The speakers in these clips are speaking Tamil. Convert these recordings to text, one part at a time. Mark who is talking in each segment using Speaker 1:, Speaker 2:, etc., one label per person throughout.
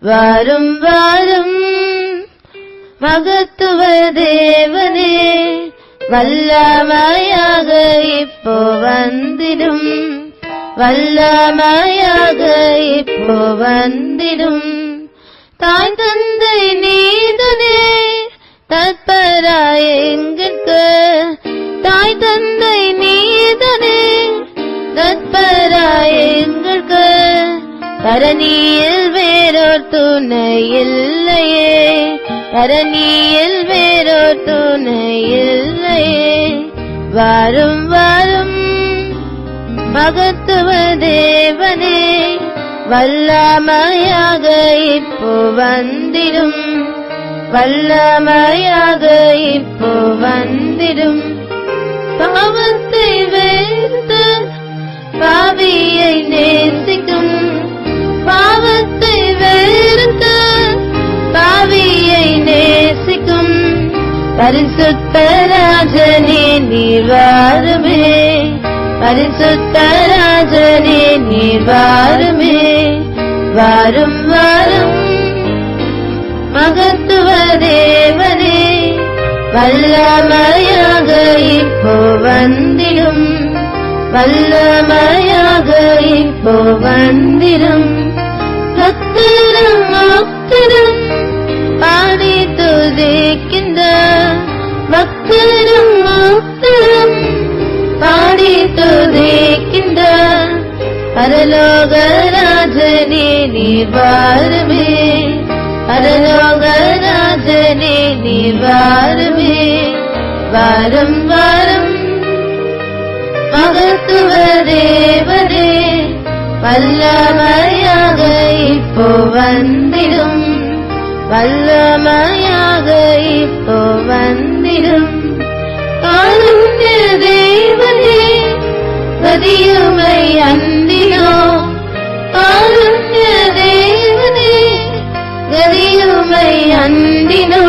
Speaker 1: வாரும் வாரும் மகத்துவ தேவனே, வல்லமையாக இப்போ வந்திடும், வல்லமையாக இப்போ வந்திடும். தாய் தந்தை நீதனே தற்பராய் எங்களுக்கு, தாய் தந்தை நீதனே தற்பராய் எங்களுக்கு. தரணியில் வேறோர் துணை இல்லையே, தரணியில் வேறோர் துணை இல்லையே. வாரும் வாரும் மகத்துவ தேவனே, வல்லமையாக இப்போ வந்திடும், வல்லமையாக இப்போ வந்திடும். பாவத்தை வெறுத்து பாவியை நேசிக்கும், பாவத்தை வெறுத்து பாவியை நேசிக்கும். பரிசுத்த ராஜனே நீர் வாருமே, பரிசுத்த ராஜனே நீர் வாருமே. வாரும் வாரும் மகத்துவ தேவனே, வல்லமையாக இப்போ வந்திடும், வல்லமையாக இப்போ வந்திடும். பக்தரும் பக்தரும் பாடி துதிக்கின்ற, பக்தரும் பக்தரும் பாடி துதிக்கின்ற. பரலோக ராஜனே நீர் வாருமே, பரலோக ராஜனே நீர் வாருமே. வாரும் வாரும் மகத்துவ தேவனே, வல்லமையாக இப்போ வந்திடும், வல்லமையாக இப்போ வந்திடும். காருண்ய தேவனே கதியுமை அன்பினோ, காருண்ய தேவனே கதியுமை அன்பினோ.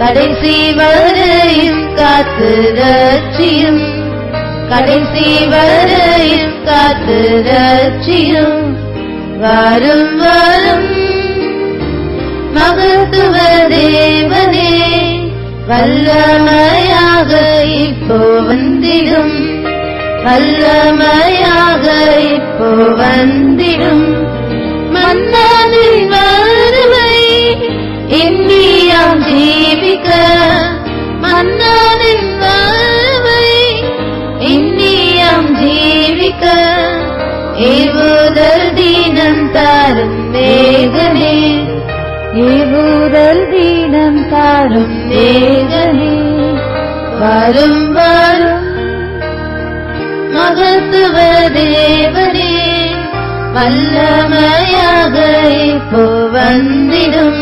Speaker 1: கடைசி வரையும் காத்து ரட்சியும், கடைசி வரையும் காத்து ரட்சியும். வாரும் வாரும் மகத்துவ தேவனே, வல்லமையாக இப்போ வந்திடும், வல்லமையாக இப்போ வந்திடும். மன்னனின் வருவை எண்ணியாம் ஜீவிக்க, மன்னனின் வருவை எண்ணியாம் ஜீவிக்க. ஏவுதல் தீனம் தாரும் மேகனே, ஏவுதல் தீனம் தாரும் மேகனே. வாரும் வாரும் மகத்துவ தேவனே, வல்லமையாக இப்போ வந்திடும்,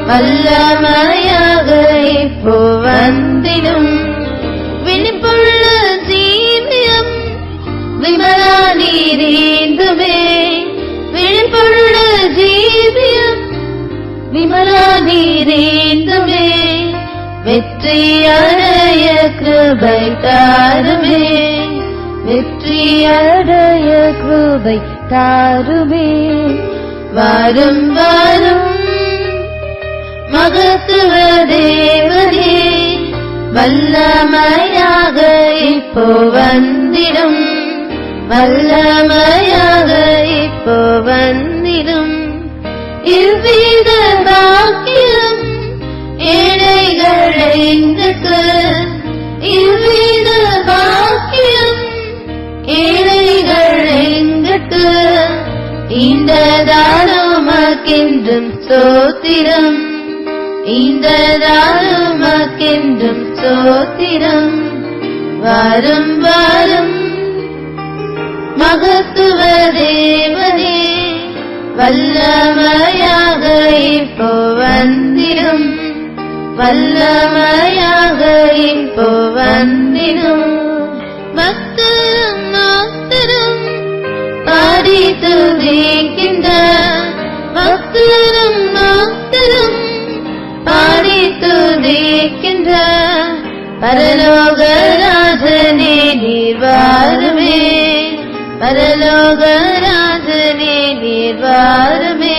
Speaker 1: வல்லமையாக இப்போ வந்திடும். விழிப்புள்ள ஜீவியம் விமலா நீரேந்துமே, விழிப்புள்ள ஜீவியம் விமலா நீரேந்துமே. வெற்றி அடைய கிருபை தாருமே, வெற்றி அடைய கிருபை தாருமே. வாரும் வாரும் மகத்துவ தேவனே, வல்லமையாக இப்போ வந்திடும், வல்லமையாக இப்போ வந்திடும். இவ்வித பாக்கியம் ஏழைகள் எங்களுக்கு, இவ்வித பாக்கியம் ஏழைகள் எங்களுக்கு. இந்த தாருமக்கென்றும் சோத்திரம், இந்த தாருமக்கென்றும் சோத்திரம். வாரும் வாரும் மகத்துவ தேவனே, வல்லமையாக இப்போ வந்திடும், வல்லமையாக இப்போ வந்திடும். பக்தரும் நாஸ்தரும் பாடி துதிக்கின்ற, பக்தரும் நாஸ்தரும் பாடி துதிக்கின்ற. பரலோக ராஜனே நீர் வாருமே, பரலோக ராஜனே நீர் வாருமே.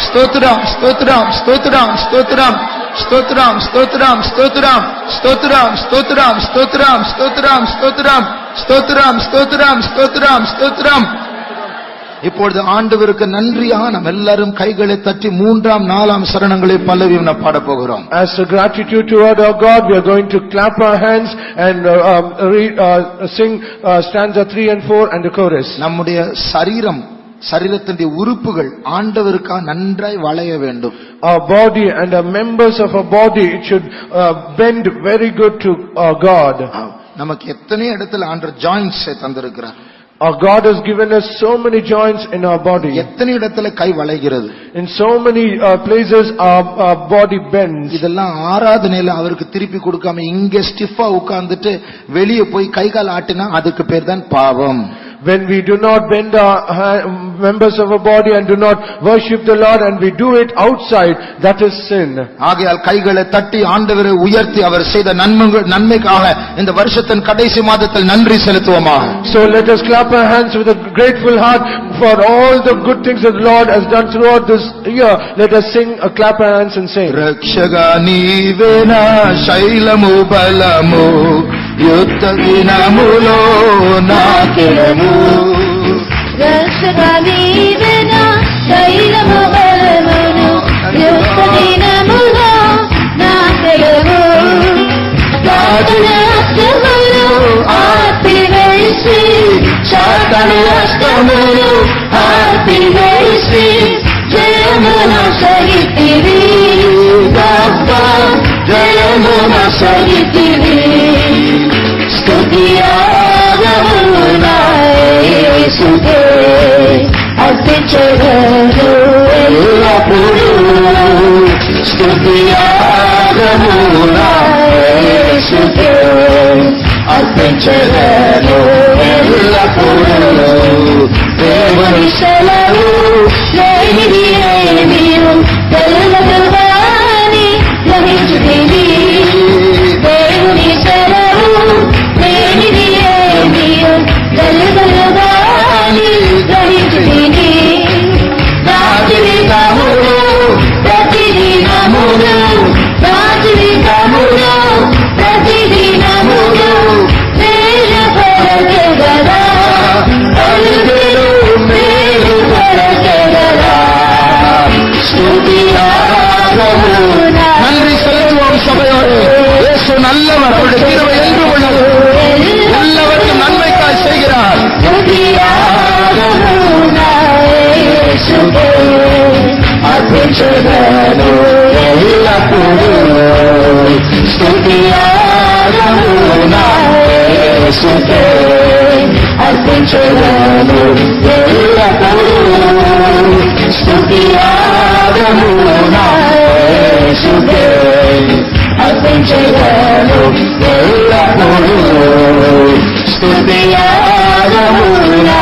Speaker 2: ஸ்தோத்திரம் ஸ்தோத்திரம் ஸ்தோத்திரம் ஸ்தோத்திரம் ஸ்தோத்திரம் ஸ்தோத்திரம் ஸ்தோத்திரம் ஸ்தோத்திரம் ஸ்தோத்திரம் ஸ்தோத்திரம் ஸ்தோத்திரம் ஸ்தோத்திரம் ஸ்தோத்திரம் ஸ்தோத்திரம் ஸ்தோத்திரம் ஸ்தோத்திரம். இப்பொழுது ஆண்டவருக்கு நன்றியாக நாம் எல்லாரும் கைகளை தட்டி 3ஆம் 4ஆம் சரணங்களை பல்லவியும் நாம் பாட போகிறோம்.
Speaker 3: As a gratitude toward our God, we are going to clap our hands and sing stanza 3 and 4 and the chorus.
Speaker 2: நம்முடைய சரீரத்தினுடைய உறுப்புகள் ஆண்டவருக்காக நன்றாய் வளைய வேண்டும்.
Speaker 3: Our body and the members of our body, it should bend very good to God.
Speaker 2: நமக்கு எத்தனை இடத்துல ஆண்டவர் ஜாயின்ட்ஸ் தந்திருக்கிறார்.
Speaker 3: Our God has given us so many joints in our body.
Speaker 2: எத்தனை இடத்துல கை வளைகிறது.
Speaker 3: In so many places our body bends.
Speaker 2: இதெல்லாம் ஆராதனையில அவருக்கு திருப்பி கொடுக்காம இங்க ஸ்டிஃபா உட்கார்ந்துட்டு வெளியே போய் கை கால் ஆட்டினா அதுக்கு பேர் தான் பாவம்.
Speaker 3: When we do not bend our members of our body and do not worship the Lord and we do it outside, that is sin.
Speaker 2: ஆகையால் கைகளை தட்டி ஆண்டவரை உயர்த்தி அவர் செய்த நன்மைக்காக இந்த வருஷத்தின் கடைசி மாதத்தில் நன்றி செலுத்துவோமாக.
Speaker 3: So let us clap our hands with a grateful heart for all the good things that the Lord has done throughout this year. Let us sing, clap our hands and sing.
Speaker 2: రక్షగా నీవేనా శైలము బలము యుద్ధ దినములో నాకెలము.
Speaker 1: రక్షగా నీవేనా శైలము బలమును యుద్ధ దినములో నాకెలము. సాధన అస్తములు ఆర్పివేసి సాధన అస్తములు ఆర్పివేసి జయమును సహితివి గొప్ప జయమును సహితివి. స్తుతియాగము నా యేసుకే అర్పించెదను ఎల్లప్పుడూ. స్తుతియాగము నా యేసుకే అర్పించెదను ఎల్లప్పుడూ. దేవుని సెలవు లేనిది ఏమీయు తెలవదు గాని గ్రహించుతిని. దేవుని సెలవు లేనిది ఏమీయు తెలవదు గాని గ్రహించుతిని. నా జీవితములో ప్రతిదినమును నా జీవితములో ప్రతిదినమును మేలు కొరకెదరా అలుగులు మేలు కొరకెదరా. స్తుతియాగము నా
Speaker 2: நன்றி செலுத்துவோம் சபையோடு. இயேசு நல்லவர், அவருடைய கிருபை என்றும் உள்ளது. எல்லாவற்றையும் நன்மைக்காய் செய்கிறார்.
Speaker 1: స్తుతియాగము నా యేసుకే అర్పించెదను ఎల్లప్పుడూ. స్తుతియాగము నా యేసుకే అర్పించెదను ఎల్లప్పుడూ. స్తుతియాగము నా యేసుకే అర్పించెదను ఎల్లప్పుడూ. స్తుతియాగము నా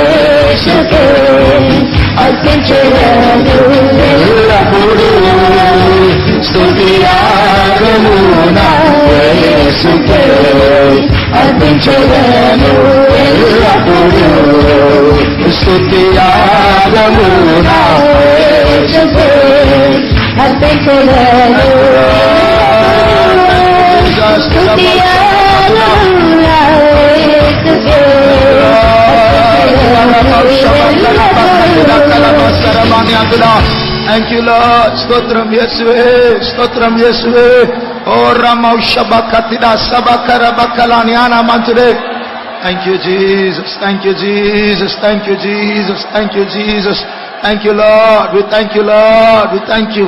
Speaker 1: యేసుకే అర్పించెదను ఎల్లప్పుడూ. స్తుతియాగము నా యేసుకే అర్పించెదను ఎల్లప్పుడూ. స్తుతియాగము నా యేసుకే అర్పించెదను. స్తుతియాగము నా యేసుకే
Speaker 2: Thank you Lord. స్తోత్రం యేసువే, స్తోత్రం యేసువే. ఓ రమౌ షబకతిదా సబకర బకలాని ఆనామంతుడే. Thank you Jesus, thank you Jesus, thank you Jesus, thank you Jesus, thank you Lord, we thank you Lord, we thank you.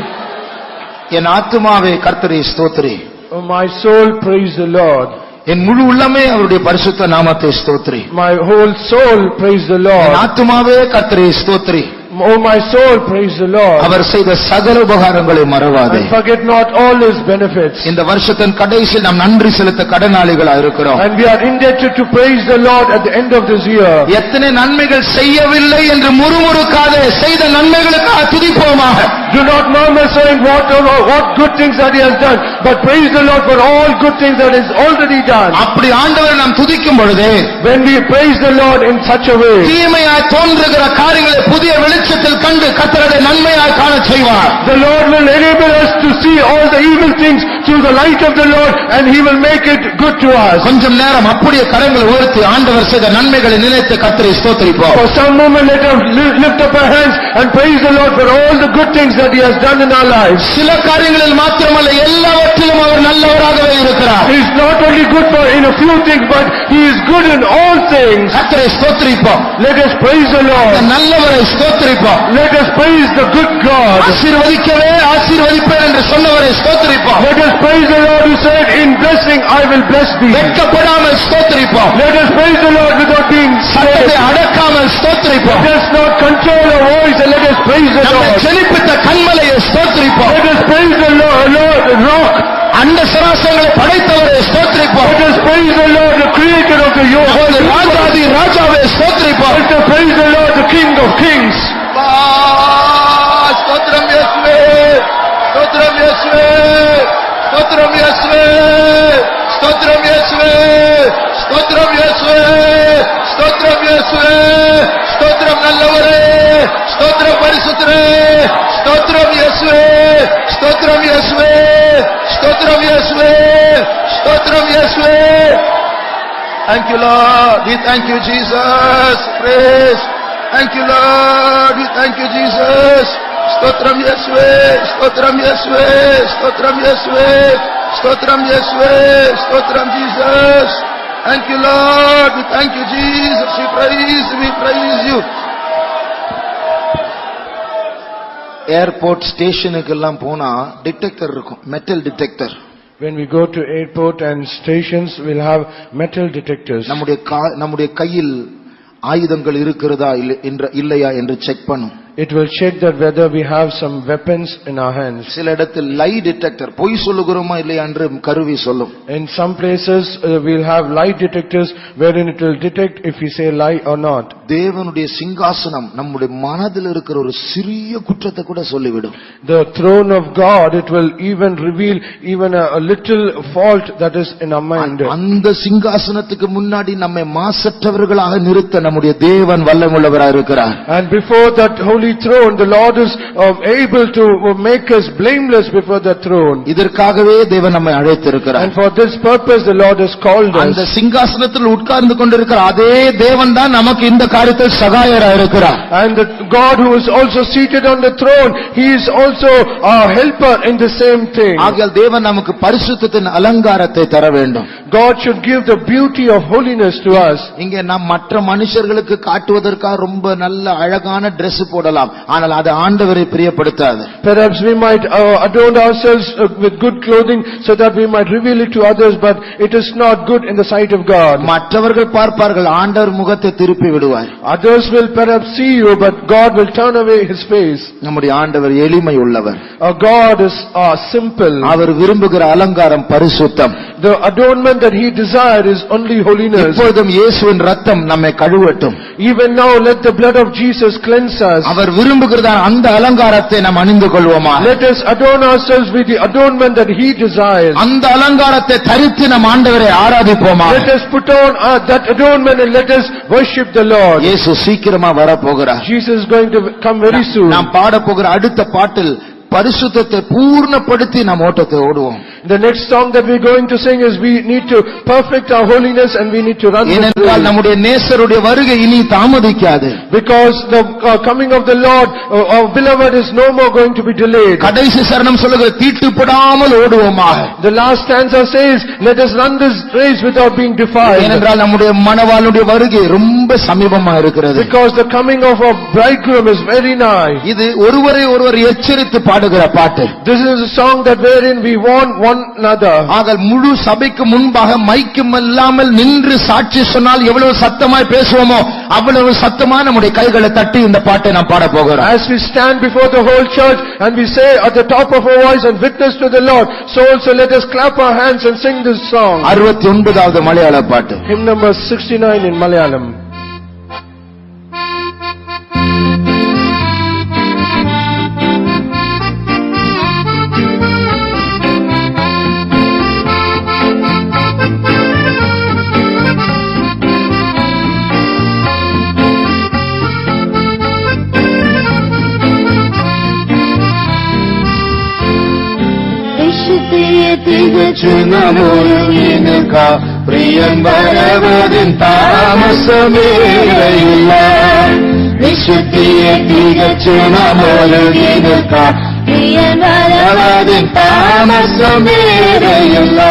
Speaker 2: என் ஆத்துமாவே கர்த்தரை ஸ்தோத்திரி.
Speaker 3: Oh, my soul, praise the Lord.
Speaker 2: என் முழு உள்ளமே அவருடைய பரிசுத்த நாமத்தை ஸ்தோத்திரி.
Speaker 3: My whole soul, praise the Lord.
Speaker 2: என் ஆத்துமாவே கர்த்தரை ஸ்தோத்திரி.
Speaker 3: Oh, my soul, praise the Lord.
Speaker 2: அவர் செய்த சகல உபகாரங்களை மறவாதே.
Speaker 3: And forget not all His benefits.
Speaker 2: இந்த வருஷத்தின் கடைசியில் நாம் நன்றி செலுத்த கடனாளிகளா இருக்கிறோம்.
Speaker 3: And we are indebted to praise the Lord at the end of this year.
Speaker 2: எத்தனை நன்மைகள் செய்யவில்லை என்று முறுமுறுக்காதே, செய்த நன்மைகளுக்காக துதிப்போமாக.
Speaker 3: Do not murmur saying what good things that He has done. but praise the Lord for all good things that is already done.
Speaker 2: அப்படி ஆண்டவரை நாம் துதிக்கும் பொழுது
Speaker 3: When we praise the Lord in such a way,
Speaker 2: தீமையாய் தோன்றுகிற காரியங்களை புதிய வெளிச்சத்தில் கண்டு கர்த்தருடைய நன்மையாய் காணச் செய்வார்.
Speaker 3: the Lord will enable us to see all the evil things through the light of the Lord, and He will make it good to us.
Speaker 2: கொஞ்சம் நேரம் அப்படியே கரங்களை உயர்த்தி ஆண்டவர் செய்த நன்மைகளை நினைத்து கர்த்தரை ஸ்தோத்திரிப்போம்.
Speaker 3: For some moment let us lift up our hands and praise the Lord for all the good things that He has done in our lives.
Speaker 2: சில காரியங்களில் மாத்திரமல்ல எல்லாவற்றிலும் அவர் நல்லவராகவே இருக்கிறார்.
Speaker 3: He is not only good for in a few things, but He is good in all things.
Speaker 2: கர்த்தரை ஸ்தோத்திரிப்போம்.
Speaker 3: Let us praise the Lord.
Speaker 2: நல்லவரை ஸ்தோத்திரிப்போம்.
Speaker 3: Let us praise the good God.
Speaker 2: ஆசீர்வதிக்கவே ஆசீர்வதிப்பேன் என்று சொன்னவரை ஸ்தோத்திரிப்போம்.
Speaker 3: Let us praise the Lord who said, in blessing I will bless thee.
Speaker 2: வெட்கப்படாமல் ஸ்தோத்திரிப்போம்.
Speaker 3: Let us praise the Lord without being
Speaker 2: சத்தத்தை
Speaker 3: scared.
Speaker 2: அடக்காமல் ஸ்தோத்திரிப்போம்.
Speaker 3: Let us not control our voice, and let us praise the
Speaker 2: நம்மை
Speaker 3: Lord.
Speaker 2: செழிப்பித்த கண்மலையை ஸ்தோத்திரிப்போம்.
Speaker 3: Let us praise the Lord, the rock.
Speaker 2: அண்ட சராசரங்களை படைத்தவரை ஸ்தோத்திரிப்போம்.
Speaker 3: Let us praise the Lord, the creator of the
Speaker 2: அப்பொழுது
Speaker 3: universe.
Speaker 2: ராஜாதி ராஜாவை ஸ்தோத்திரிப்போம்.
Speaker 3: Let us praise the Lord, the King of kings.
Speaker 2: ஸ்தோத்திரம் இயேசுவே, ஸ்தோத்திரம் இயேசுவே, ஸ்தோத்திரம் இயேசுவே, ஸ்தோத்திரம் இயேசுவே, ஸ்தோத்திரம் இயேசுவே, ஸ்தோத்திரம் இயேசுவே, ஸ்தோத்திரம் நல்லவரே, ஸ்தோத்திரம் பரிசுத்தரே, ஸ்தோத்திரம் இயேசுவே, ஸ்தோத்திரம் இயேசுவே, ஸ்தோத்திரம் இயேசுவே, ஸ்தோத்திரம் இயேசுவே. Thank you Lord, we thank you Jesus, praise. Thank you Lord, we thank you Jesus. ஸ்தோத்திரம் இயேசுவே, ஸ்தோத்திரம் இயேசுவே, ஸ்தோத்திரம் இயேசுவே, ஸ்தோத்திரம் இயேசுவே, ஸ்தோத்திரம் Jesus. Thank you Lord, we thank you Jesus, we praise you. Airport ஸ்டேஷனுக்கு எல்லாம் போனா டிடெக்டர் இருக்கும், metal detector.
Speaker 3: When we go to airport and stations, we'll have metal detectors.
Speaker 2: நம்முடைய கையில் ஆயுதங்கள் இருக்கிறதா இல்லையா என்று செக் பண்ணும்.
Speaker 3: It will check that whether we have some weapons in our hands.
Speaker 2: சில இடத்தில் லை டிடெக்டர், பொய் சொல்லுகிறோமா இல்லையா என்று கருவி சொல்லும்.
Speaker 3: In some places we'll have lie detectors wherein it will detect if we say lie or not.
Speaker 2: தேவனுடைய சிங்காசனம் நம்முடைய மனதில் இருக்கிற ஒரு சிறிய குற்றத்தை கூட சொல்லிவிடும்.
Speaker 3: The throne of God, it will even reveal even a little fault that is in our mind.
Speaker 2: அந்த சிங்காசனத்துக்கு முன்னாடி நம்மை மாசற்றவர்களாக நிறுத்த நம்முடைய தேவன் வல்லமையுள்ளவராக இருக்கிறார்.
Speaker 3: And before that holy throne, the Lord is able to make us blameless before the throne.
Speaker 2: இதற்காகவே தேவன் நம்மை அழைத்திருக்கிறார்.
Speaker 3: And for this purpose the Lord has called us.
Speaker 2: அந்த சிங்காசனத்தில் உட்கார்ந்து கொண்டிருக்கிற அதே தேவன் தான் நமக்கு இந்த காரியத்தில் சகாயராக இருக்கிறார்.
Speaker 3: And the God who is also seated on the throne, He is also our helper in the same thing.
Speaker 2: ஆகையால் தேவன் நமக்கு பரிசுத்தத்தின் அலங்காரத்தை தர வேண்டும்.
Speaker 3: God should give the beauty of holiness to us.
Speaker 2: இங்கே நாம் மற்ற மனுஷர்களுக்கு காட்டுவதற்காக ரொம்ப நல்ல அழகான Dress போடலாம், ஆனால் அது ஆண்டவரை பிரியப்படுத்தாது.
Speaker 3: Perhaps we might adorn ourselves with good clothing so that we might reveal it to others, but it is not good in the sight of God.
Speaker 2: மற்றவர்கள் பார்ப்பார்கள், ஆண்டவர் முகத்தை திருப்பி விடுவார்.
Speaker 3: Others will perhaps see you, but God will turn away His face.
Speaker 2: நம்முடைய ஆண்டவர் எளிமை உள்ளவர்.
Speaker 3: Our God is simple.
Speaker 2: அவர் விரும்புகிற அலங்காரம் பரிசுத்தம்.
Speaker 3: The adornment that He desires is only holiness.
Speaker 2: இப்பொழுதும் இயேசுவின் இரத்தம் நம்மை கழுவட்டும்.
Speaker 3: Even now let the blood of Jesus cleanse us.
Speaker 2: அவர் விரும்புகிற அந்த அலங்காரத்தை நாம் அணிந்து கொள்வோமா?
Speaker 3: Let us adorn ourselves with the adornment that He desires.
Speaker 2: அந்த அலங்காரத்தை தரித்து நம் ஆண்டவரை ஆராதிப்போமா?
Speaker 3: Let us put on that adornment and let us worship the Lord.
Speaker 2: இயேசு சீக்கிரமா வர போகிறார்.
Speaker 3: Jesus is going to come very soon.
Speaker 2: நாம் பாட போகிற அடுத்த பாட்டில் பரிசுத்தத்தை பூர்ணப்படுத்தி நாம் ஓட்டத்தை ஓடுவோம்.
Speaker 3: The next song that we are going to sing is we need to perfect our holiness and we need to run.
Speaker 2: ஏனென்றால் நம்முடைய நேசருடைய வருகை இனி தாமதிக்காது.
Speaker 3: Because the coming of the Lord, our beloved, is no more going to be delayed.
Speaker 2: கடைசி சரணம் சொல்லுகிற தீட்டுப்படாமல் ஓடுவோமாக.
Speaker 3: The last stanza says, let us run this race without being defiled.
Speaker 2: ஏனென்றால் நம்முடைய மணவாளனுடைய வருகை ரொம்ப சமீபமா இருக்கிறது.
Speaker 3: Because the coming of our bridegroom is very nigh.
Speaker 2: இது ஒருவரை ஒருவர் எச்சரித்து பாடுகிற பாட்டு.
Speaker 3: This is a song that wherein we warn one another.
Speaker 2: ஆக முழு சபைக்கு முன்பாக மைக்கும் இல்லாமல் நின்று சாட்சி சொன்னால் எவ்வளவு சத்தமாய் பேசுவோமோ அவ்வளவு சத்தமா நம்முடைய கைகளை தட்டி இந்த பாட்டை நாம் பாட போகிறோம்.
Speaker 3: As we stand before the whole church and we say at the top of our voice and witness to the Lord, so also let us clap our hands and sing this song.
Speaker 2: 69வது மலையாள பாட்டு.
Speaker 3: Hymn number 69 in Malayalam.
Speaker 1: തികച്ചു നമ്മൊരുങ്ങി നിൽക്കാം. പ്രിയൻ വരവതിൻ താമസമേറെയില്ല. വിശുദ്ധിയെ തികച്ചു നമ്മൊരുങ്ങി നിൽക്കാം. പ്രിയൻ വരവതിൻ താമസമേറെയില്ല.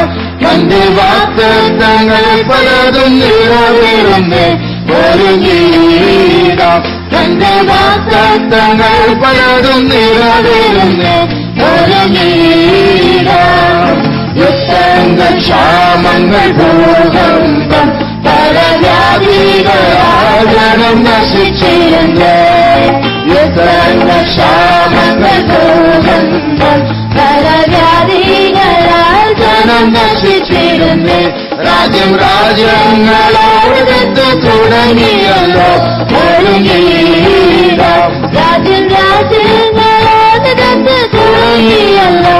Speaker 1: തന്റെ വാഗ്ദത്തങ്ങൾ പലതും നിറവേറുന്നേ ഒരുങ്ങിയിടാം. തന്റെ വാഗ്ദത്തങ്ങൾ പലതും നിറവേറുന്നേ ഒരുങ്ങിയിടാം. യുദ്ധങ്ങൾ, ക്ഷാമങ്ങൾ, ഭൂകമ്പം, പരവ്യാധികളാകണം നശിച്ചിരുന്നേ. യുദ്ധങ്ങൾ, ക്ഷാമങ്ങൾ, ഭൂകമ്പം, പരവ്യാധികളാകണം നശിച്ചിരുന്നേ. രാജ്യം രാജ്യങ്ങളോടത്ത് തുടങ്ങിയല്ലോ ഒരുങ്ങിയിടാം. രാജ്യം രാജ്യങ്ങളോടത്ത് തുടങ്ങിയല്ലോ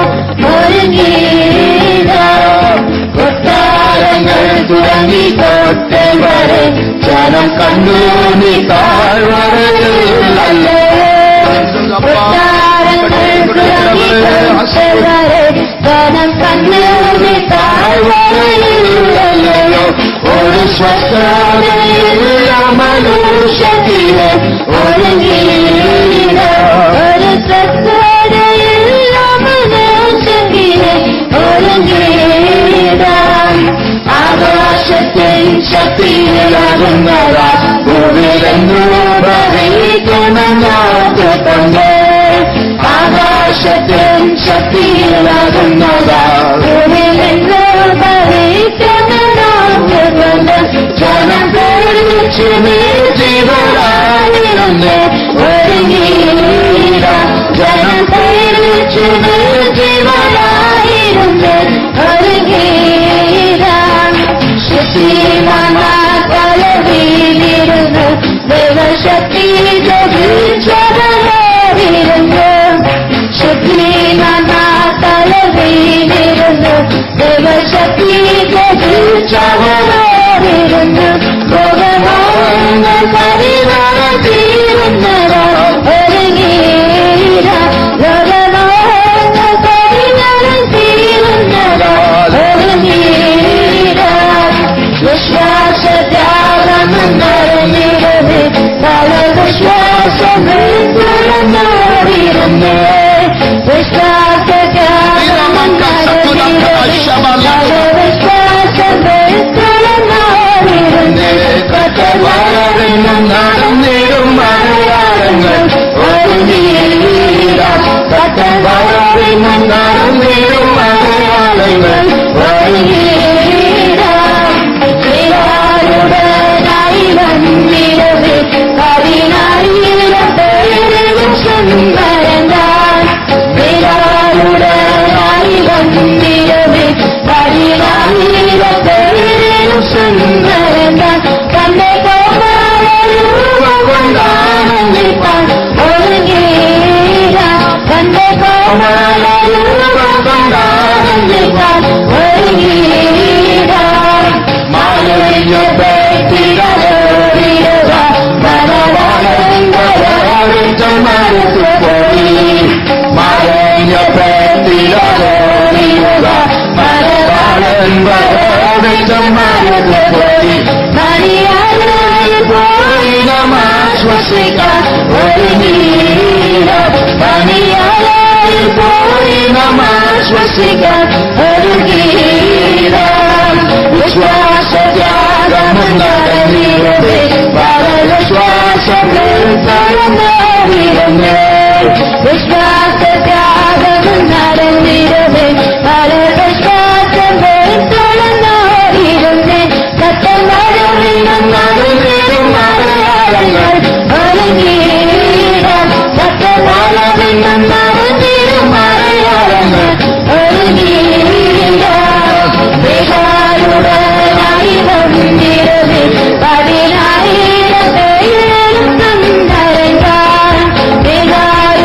Speaker 1: ഒരുങ്ങിയിടാം. കൊട്ടാരങ്ങൾ തുടങ്ങി കോട്ട വരെ ജനം കണ്ടു നീ താഴ്വരയില്ലല്ലോ. കൊട്ടാരങ്ങൾ തുടങ്ങി കോട്ട വരെ ജനം കണ്ടു നീ താഴ്വരയില്ലല്ലോ. ഒരു സ്വസ്ഥതയില്ല മനുഷ്യത്തിലെ ഒരുങ്ങിയിടാം. ഒരു സ്വസ്ഥതയില്ല മനുഷ്യത്തിലെ ഒരുങ്ങിയിടാം. ആകാശത്തിൽ ശക്തിയിലാകുന്നതാ ഭൂമിയിലെന്നു ഗ്രഹിക്കണമെന്നാഗ്രഹമുണ്ട്. ആകാശത്തിൽ ശക്തിയിലാകുന്നതാ ഭൂമിയിലെന്നു ഗ്രഹിക്കണമെന്നാഗ്രഹമുണ്ട്. ജനം പേടിച്ചു ജീവനായിരുന്നേ ഒരുങ്ങിയിടാം. ജനം പേടിച്ചു ജീവനായിരുന്നേ ഒരുങ്ങിയിടാം. ശക്തിമാനാകലവിലിരുന്നു ദൈവശക്തി ജപിച്ചവരായിരുന്നു. ശക്തിമാനാകലവിലിരുന്നു ദൈവശക്തി ജപിച്ചവരായിരുന്നു. ലോകമോഹങ്ങൾ പരിണാമം തീരുന്നതാ ഒരുങ്ങിയിടാം. ലോകമോഹങ്ങൾ പരിണാമം തീരുന്നതാ ഒരുങ്ങിയിടാം. വിശ്വാസത്യാഗമെന്നറിഞ്ഞിരുന്നേ പല വിശ്വാസങ്ങൾ തുറന്നോടിരുന്നേ. വിശ്വാസത്യാഗമെന്നറിഞ്ഞിരുന്നേ പല വിശ്വാസങ്ങൾ തുറന്നോടിരുന്നേ. കട്ടവരവിനും നടന്നിടും മലയാളങ്ങൾ ഒരുങ്ങിയിടാം. കട്ടവരവിനും നടന്നിടും മലയാളങ്ങൾ ഒരുങ്ങിയിടാം. ായി വന്നിരവേ പതിനായിരം പേരും സുന്ദരന്താൻ. ായി വന്നിരവേ പതിനായിരം പേരും സുന്ദരന്താൻ. തന്റെ കോമാരൂപം കൊണ്ടാനന്ദിപ്പാൻ ഒരുങ്ങിയിടാം. തന്റെ കോമാരൂപം കൊണ്ടാനന്ദിപ്പാൻ ഒരുങ്ങിയിടാം. മാലിന്യപ്പെട്ടിടോടിടുക മരവാളെങ്കോടി. മാലിന്യപ്പെട്ടിടോടിടുക മരവാളെങ്കോടി. മണിയായി പോയി നമാശ്വസിക്കാൻ ഒരുങ്ങിയിടാം. മണിയായി പോയി നമാശ്വസിക്കാൻ ഒരുങ്ങിയിടാം. വിശ്വാസത്യാഗമെന്നറിഞ്ഞിരുന്നേ പല വിശ്വാസങ്ങൾ തുറന്നോടിരുന്നേ. വിശ്വാസത്യാഗമെന്നറിഞ്ഞിരുന്നേ പല വിശ്വാസങ്ങൾ തുറന്നോടിരുന്നേ. സത്യമരവിനും നടന്നിടും മലയാളങ്ങൾ ഒരുങ്ങിയിടാം. സത്യമരവിനും നടന്നിടും മലയാളങ്ങൾ ഒരുങ്ങിയിടാം. ായി വന്നിരവേ പതിനായിരം പേരും സുന്ദരന്താൻ. ായി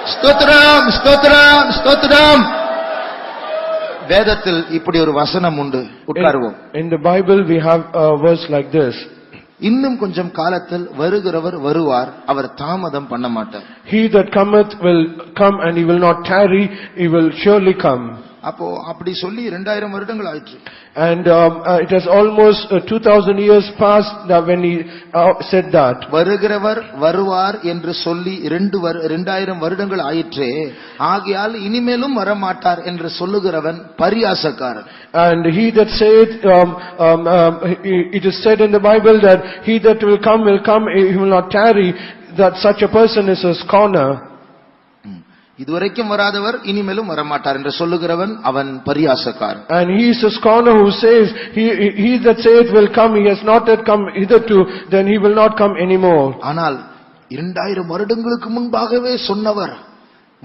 Speaker 2: ஸ்தோத்திரம் ஸ்தோத்திரம் ஸ்தோத்திரம். வேதத்தில் இப்படி ஒரு வசனம் உண்டு. உட்காருவோம்.
Speaker 3: In the Bible we have a verse like this.
Speaker 2: இன்னும் கொஞ்சம் காலத்தில் வருகிறவர் வருவார், அவர் தாமதம் பண்ண மாட்டார்.
Speaker 3: He that cometh will come and he will not tarry, he will surely come.
Speaker 2: அப்போ அப்படி சொல்லி 2000 வருடங்கள் ஆயிற்று.
Speaker 3: And it has almost 2000 years passed when he said that.
Speaker 2: வருகிறவர் வருவார் என்று சொல்லி 2000 வருடங்கள் ஆயிற்றே, ஆகையால் இனிமேலும் வரமாட்டார் என்று சொல்லுகிறவன் பரியாசக்காரன்.
Speaker 3: And he that saith, it is said in the Bible that he that will come, he will not tarry, that such a person is a scorner.
Speaker 2: இதுவரைக்கும் வராதவர் இனிமேலும் வரமாட்டார் என்று சொல்லுகிறவன் அவன் பரியாசக்காரன்.
Speaker 3: And he is a scorner who says, he that saith will come, he has not yet come hitherto, then he will not come anymore.
Speaker 2: ஆனால் 2000 வருடங்களுக்கு முன்பாகவே சொன்னவர்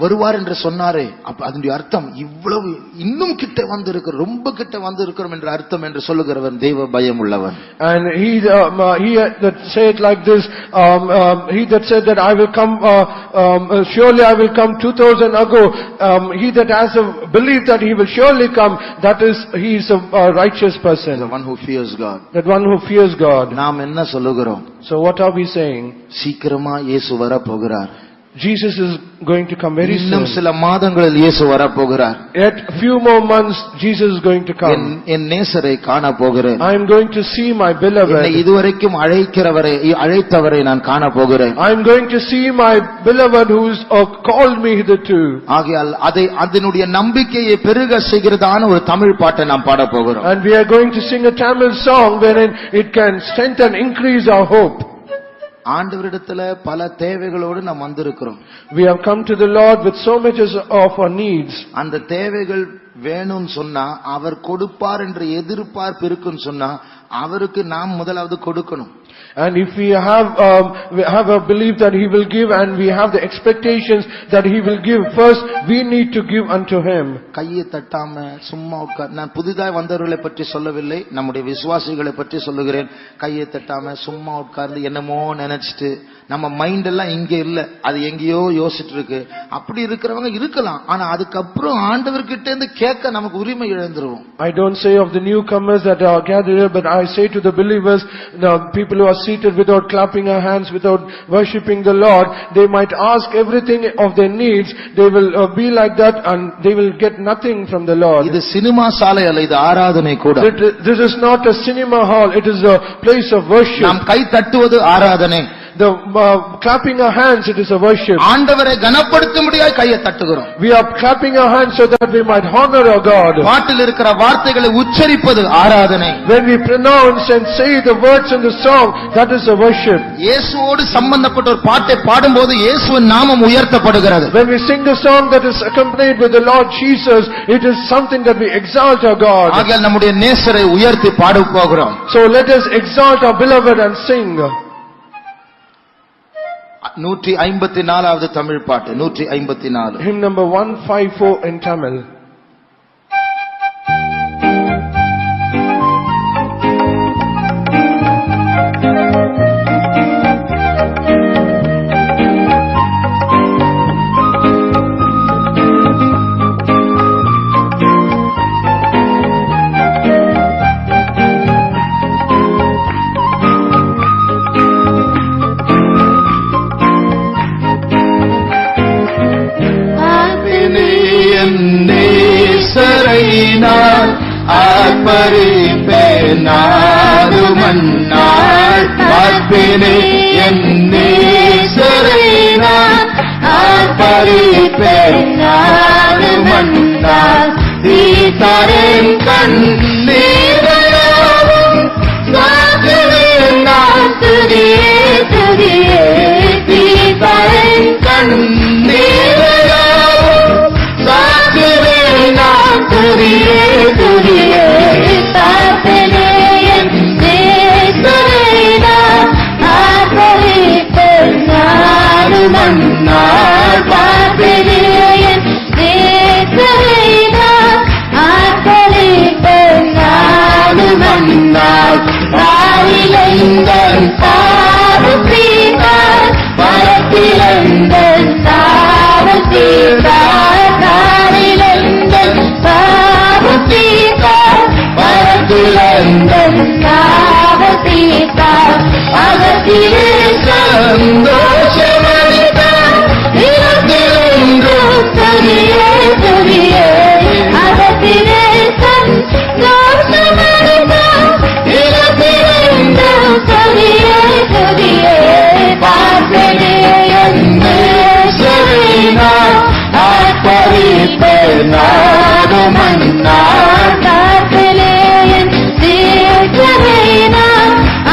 Speaker 2: வருவார் என்று சொன்னாரே, அப்ப அதனுடைய அர்த்தம் இவ்வளவு இன்னும் கிட்ட வந்திருக்கிற, ரொம்ப கிட்ட வந்திருக்கிறோம் என்ற அர்த்தம் என்று சொல்லுகிறவன் தெய்வ பயம் உள்ளவன்.
Speaker 3: And he that said like this, he that said that I will come, surely I will come 2000 ago, he that has a belief that he will surely come, that is, he is a righteous person,
Speaker 2: The one who fears God.
Speaker 3: that one who fears God.
Speaker 2: நாம் என்ன சொல்லுகிறோம்?
Speaker 3: So what are we saying?
Speaker 2: சீக்கிரமா இயேசு வர போகிறார்.
Speaker 3: Jesus is going to come very
Speaker 2: இன்னும்
Speaker 3: soon.
Speaker 2: சில மாதங்களில் இயேசு வர போகிறார்.
Speaker 3: Yet few more months Jesus is going to come.
Speaker 2: என் நேசரை காண போகிறேன்.
Speaker 3: I am going to see my
Speaker 2: என்னை
Speaker 3: beloved.
Speaker 2: இதுவரைக்கும் அழைத்தவரை நான் காண போகிறேன்.
Speaker 3: I am going to see my beloved who is called me hitherto.
Speaker 2: ஆகையால் அதனுடைய நம்பிக்கையை பெருக செய்கிறதான ஒரு தமிழ் பாட்டை நாம் பாட போகிறோம்.
Speaker 3: And we are going to sing a Tamil song wherein it can strengthen, increase our hope.
Speaker 2: ஆண்டவரிடத்துல பல தேவைகளோடு நாம் வந்திருக்கிறோம்.
Speaker 3: We have come to the Lord with so much of our needs.
Speaker 2: அந்த தேவைகள் வேணும்னு சொன்னா அவர் கொடுப்பார் என்ற எதிர்பார்ப்பு இருக்குன்னு சொன்னா அவருக்கு நாம் முதலாவது கொடுக்கணும்.
Speaker 3: And if we have a belief that he will give, and we have the expectations that he will give, first we need to give unto him.
Speaker 2: கையை தட்டாம சும்மா உட்கார். நான் புதிதாய் வந்தவர்களை பற்றி சொல்லவில்லை, நம்முடைய விசுவாசிகளை பற்றி சொல்லுகிறேன். கையை தட்டாம சும்மா உட்கார்ந்து என்னமோ நினைச்சிட்டு நம்ம மைண்ட் எல்லாம் இங்க இல்ல, அது எங்கேயோ யோசிச்சுட்டு இருக்கு. அப்படி இருக்கிறவங்க இருக்கலாம், ஆனா அதுக்கப்புறம் ஆண்டவர்கிட்ட இருந்து கேட்க நமக்கு உரிமை இழந்துருவோம்.
Speaker 3: I don't say of the newcomers that are gathered here, but I say to the believers, the people who are seated without clapping our hands, without worshipping the Lord, they might ask everything of their needs. They will be like that, and they will get nothing from the Lord.
Speaker 2: இது சினிமா சாலை அல்ல, இது ஆராதனை கூட.
Speaker 3: This is not a cinema hall, it is a place of worship.
Speaker 2: நாம் கை தட்டுவது ஆராதனை.
Speaker 3: The clapping our hands, it is a worship.
Speaker 2: ஆண்டவரை கனப்படுத்தும்படியாய் கையை தட்டுகிறோம்.
Speaker 3: We are clapping our hands so that we might honor our God.
Speaker 2: பாட்டில் இருக்கிற வார்த்தைகளை உச்சரிப்பது ஆராதனை.
Speaker 3: When we pronounce and say the words in the song, that is a worship.
Speaker 2: இயேசுவோடு சம்பந்தப்பட்ட ஒரு பாட்டை பாடும்போது இயேசுவின் நாமம் உயர்த்தப்படுகிறது.
Speaker 3: When we sing the song that is accompanied with the Lord Jesus, it is something that we exalt our God.
Speaker 2: ஆகையால் நம்முடைய நேசரை உயர்த்தி பாட போகிறோம்.
Speaker 3: So let us exalt our beloved and sing.
Speaker 2: 154வது Tamil பாட்டு. 154.
Speaker 3: Hymn number 154 in Tamil.
Speaker 2: நான் ஆர்ப்பரிப்பேன் நாடுமன்னாள் பார்ப்பேனே என் நேசரை நான் ஆர்ப்பரிப்பேன் நாடுமன்னாள் தீர்த்தரின் கண்ணீரையாவும் சாகுவேன் நான் துதியே துதியே தீர்த்தரின் கண்ணீரையாவும் சாகுவேன் நான் துதியே துதியே பார்ப்பேனே என் நேசரை நான் ஆர்ப்பரிப்பேன் நாடுமன்னாள் பார்ப்பேனே என் நேசரை நான் ஆர்ப்பரிப்பேன்
Speaker 1: மன்னார் காத்தலேயன் தீர்த்தவேனா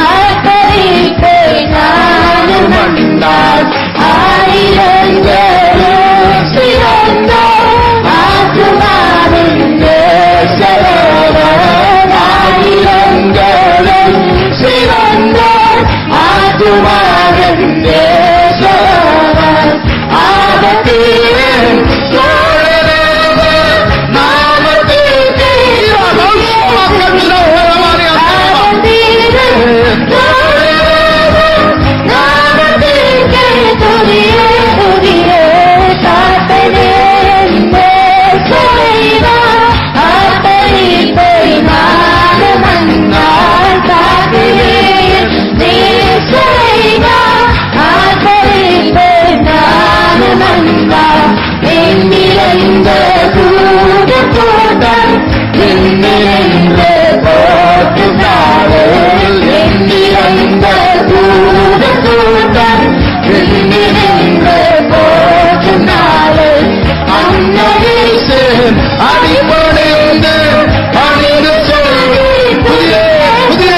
Speaker 1: ஆத்தரிப்பை நானும் மன்னார் ஆயிரங்களும் சிறந்தோர் ஆத்துமாவின் தேசரவர் ஆயிரங்களும் சிறந்தோர் ஆத்துமாவின் தேசரவர் ஆபத்தின் தோழரவர் நாமத்திற்கு அடிப்படைந்து அணிந்து சொல்லி புதிய புதிய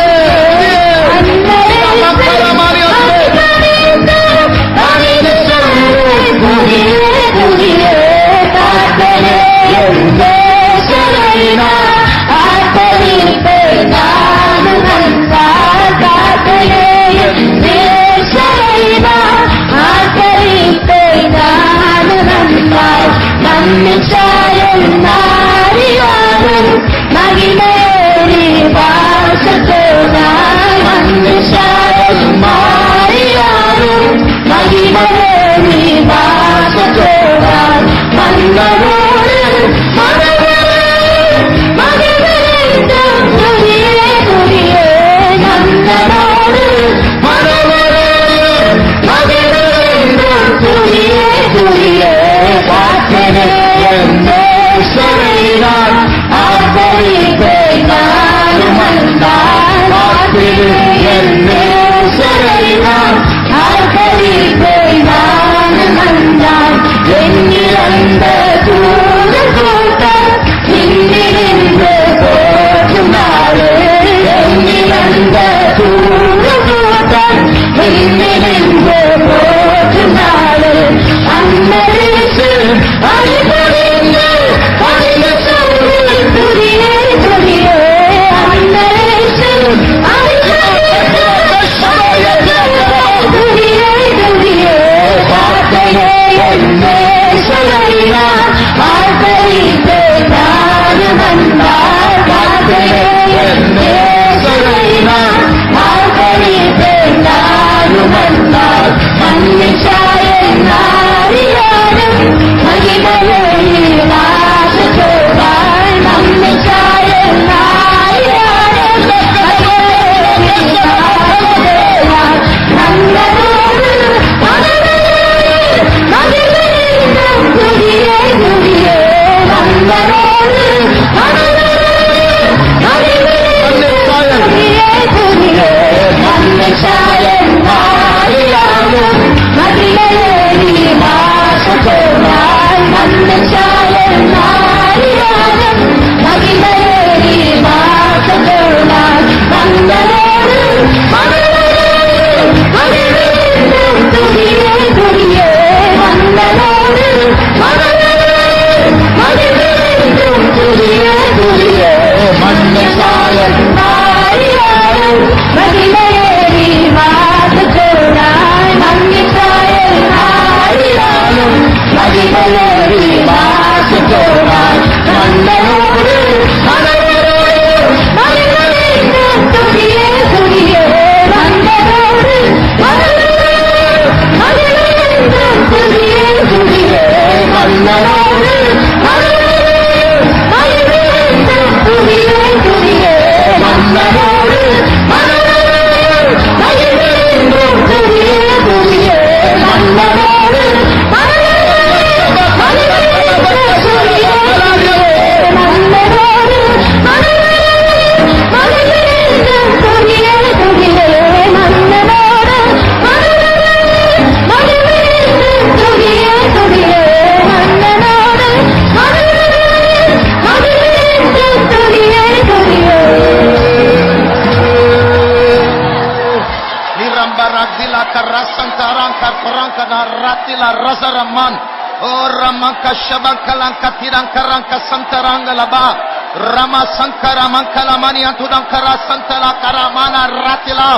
Speaker 1: மகிமேறி வாசத்தோனாய் மாறியாரும் மகிமேறி வாசத்தோனாய் மன்னரோடு மகிழ்ந்தோம் துதியே துதியே மன்னரோடு மகிழ்ந்தோம் துதியே துதியே வாசனே சரையினார் ஆதரிப்பை நானும் மன்னார் என்னே சரையினார் ஆதரிப்பை நானும் மன்னார் எண்ணிறந்த தூர கூட்டம் இன்னிருந்து போற்றும் நாடு எண்ணிறந்த தூர கூட்டம் இன்னிருந்து போற்றும் நாடு அன்னரிசு அடிபடிந்து வார்த்தையே என்னே சொல்லினார்
Speaker 2: Sazaraman. O Ramaka Shabakalanka Tirankaranka Santaranga Laba. Rama Sankara Mankalamani Antudankara Santala Karamana Ratila.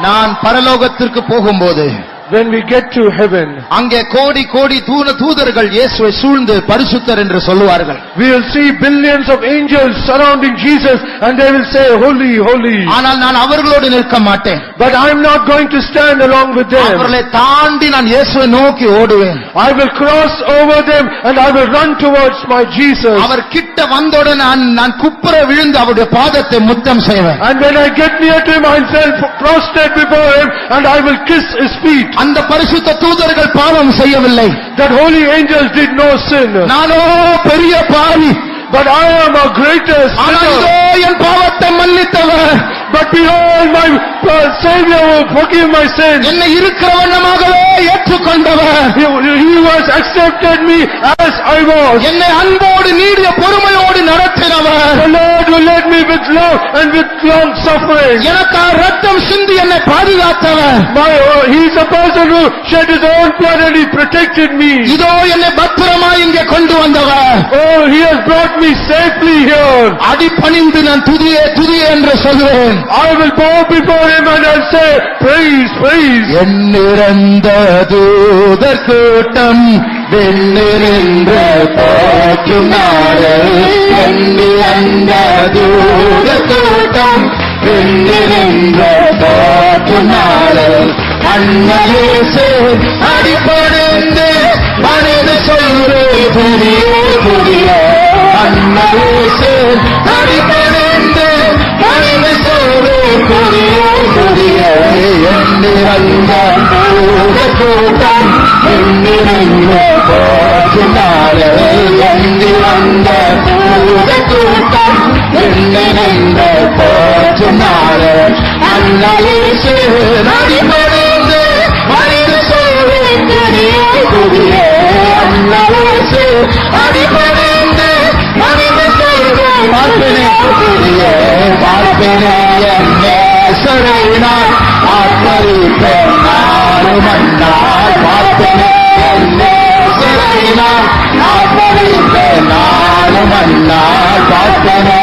Speaker 2: நான் பரலோகத்திற்கு போகும்போது,
Speaker 3: when we get to heaven,
Speaker 2: அங்கே கோடி கோடி தூதர்கள் இயேசுவை சூழ்ந்து பரிசுத்தர் என்று சொல்லுவார்கள்.
Speaker 3: we will see billions of angels surrounding Jesus and they will say holy holy.
Speaker 2: ஆனால் நான் அவர்களோடு நிற்க மாட்டேன்.
Speaker 3: But I am not going to stand along with them.
Speaker 2: அவர்களை தாண்டி நான் இயேசுவை நோக்கி ஓடுவேன்.
Speaker 3: I will cross over them and I will run towards my Jesus.
Speaker 2: அவர் கிட்ட வந்தவுடன் நான் குப்புற விழுந்து அவருடைய பாதத்தை முத்தம் செய்வேன்.
Speaker 3: And when I get near to him, I will prostrate before him and I will kiss his feet.
Speaker 2: அந்த பரிசுத்த தூதர்கள் பாவம் செய்யவில்லை.
Speaker 3: That holy angels did no sin.
Speaker 2: நானோ பெரிய பாவி.
Speaker 3: But I am a greatest sinner.
Speaker 2: என் பாவத்தை மன்னித்தவர்.
Speaker 3: But behold, my Savior will forgive my sins.
Speaker 2: என்னை இருக்கிற வண்ணமாகவே ஏற்றுக்கொண்டவர்.
Speaker 3: He was accepted me as I was.
Speaker 2: என்னை அன்போடு நீடிய பொறுமையோடு நடத்தினவர்.
Speaker 3: The Lord will lead me with love and with long suffering.
Speaker 2: எனக்காக ரத்தம் சிந்தி என்னை பாதுகாத்தவர்.
Speaker 3: He is a person who shed his own blood and he protected me.
Speaker 2: இதோ என்னை பத்திரமாய் இங்கே கொண்டு வந்தவர்.
Speaker 3: Oh, he has brought me safely here.
Speaker 2: அடிபணிந்து நான் துதியே துதியே என்று சொல்வேன்.
Speaker 3: I will bow before him and I'll say praise praise.
Speaker 2: எண்ணிறந்த தூதர் கூட்டம் வெண்ணிறந்த போற்றும் நாடு. எண்ணிறந்த தூதர் கூட்டம் வெண்ணிறந்த போற்றும் நாடு. அண்ணலேசு அடிபணிந்து மனித சொல்வே புதிய புதிய. அண்ணலேசு அடிபணிந்து மனித சொல்வே புதிய புதிய. எண்ணிறந்த தூதர் கூட்டம் எண்ணிறந்த போற்றும் நாடு. எண்ணிறந்த தூதர் கூட்டம் எண்ணிறந்த போற்றும் நாடு. அண்ணலேசு அடிபணிந்து மனித சொல்வே புதிய புதிய. அண்ணலேசு அடிபணிந்து மனித சொல்வே புதிய பார்ப்பினே. என்னேசரை நான் ஆர்ப்பரிப்பேன் நானும் அண்ணால். பார்ப்பினே என்னேசரை நான் ஆர்ப்பரிப்பேன் நானும் அண்ணால். பார்ப்பினே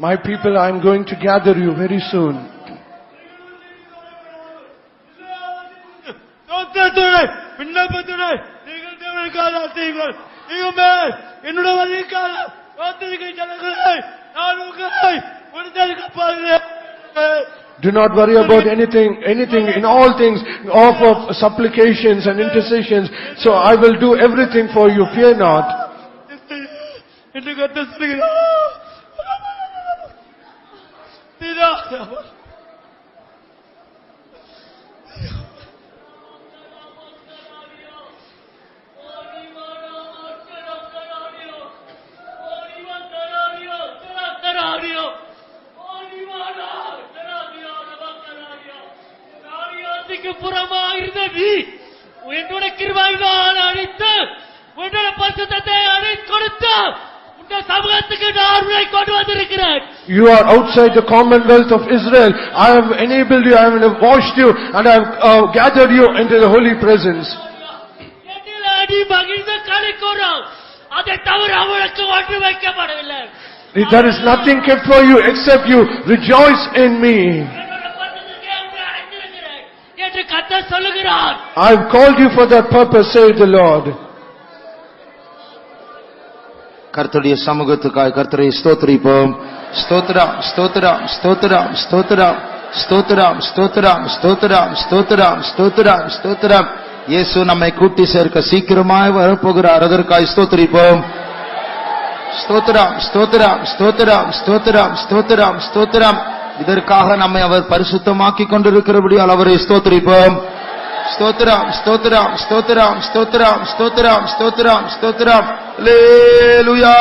Speaker 3: My people, I am going to gather you very soon.
Speaker 4: விண்ணப்பத்துறை நீங்கள் தேவனுக்காக செய்யுங்கள். நீயுமே என்னுடைய வழிக்காக காத்திருக்கிற ஜனங்களை நான் உங்களை விடுதலைக்கு பாருங்கள்.
Speaker 3: Do not worry about anything, in all things, offer supplications and intercessions. So I will do everything for you, fear not.
Speaker 4: என்று கர்த்தர் சொல்கிறார். புறமாயிருந்த நீ என்னுடைய கிருபையினால் அழைத்து உன்னுடைய பரிசுத்தத்தை அழைத்து கொடுத்து உன்னுடைய சமூகத்துக்கு நான் உன்னை கொண்டு வந்திருக்கிறேன்.
Speaker 3: You are outside the commonwealth of Israel. I have enabled you, I have washed you, and I have gathered you into the holy presence.
Speaker 4: என்னில் அடி மகிழ்ந்து களிக்கூறும். அதை தவிர அவளுக்கு ஒன்று வைக்கப்படவில்லை.
Speaker 3: There is nothing kept for you except you rejoice in me. I have called you for that purpose, says the Lord.
Speaker 2: கர்த்தருடைய சமூகத்துக்காய் கர்த்தரை ஸ்தோத்திரிப்போம். ஸ்தோத்திரம் ஸ்தோத்திரம் ஸ்தோத்திரம் ஸ்தோத்திரம் ஸ்தோத்திரம் ஸ்தோத்திரம் ஸ்தோத்திரம் ஸ்தோத்திரம் ஸ்தோத்திரம் ஸ்தோத்திரம். இயேசு நம்மை கூட்டி சேர்க்க சீக்கிரமாய் வரப்போகிறார். அதற்காய் ஸ்தோத்திரிப்போம். ஸ்தோத்திரம் ஸ்தோத்திரம் ஸ்தோத்திரம் ஸ்தோத்திரம் ஸ்தோத்திரம் ஸ்தோத்திரம். இதற்காக நம்மை அவர் பரிசுத்தமாக்கிக் கொண்டிருக்கிறபடியால் அவரை ஸ்தோத்திரிப்போம். ஸ்தோத்திரம் ஸ்தோத்திரம் ஸ்தோத்திரம் ஸ்தோத்திரம் ஸ்தோத்திரம் ஸ்தோத்திரம் ஸ்தோத்திரம். அல்லேலூயா.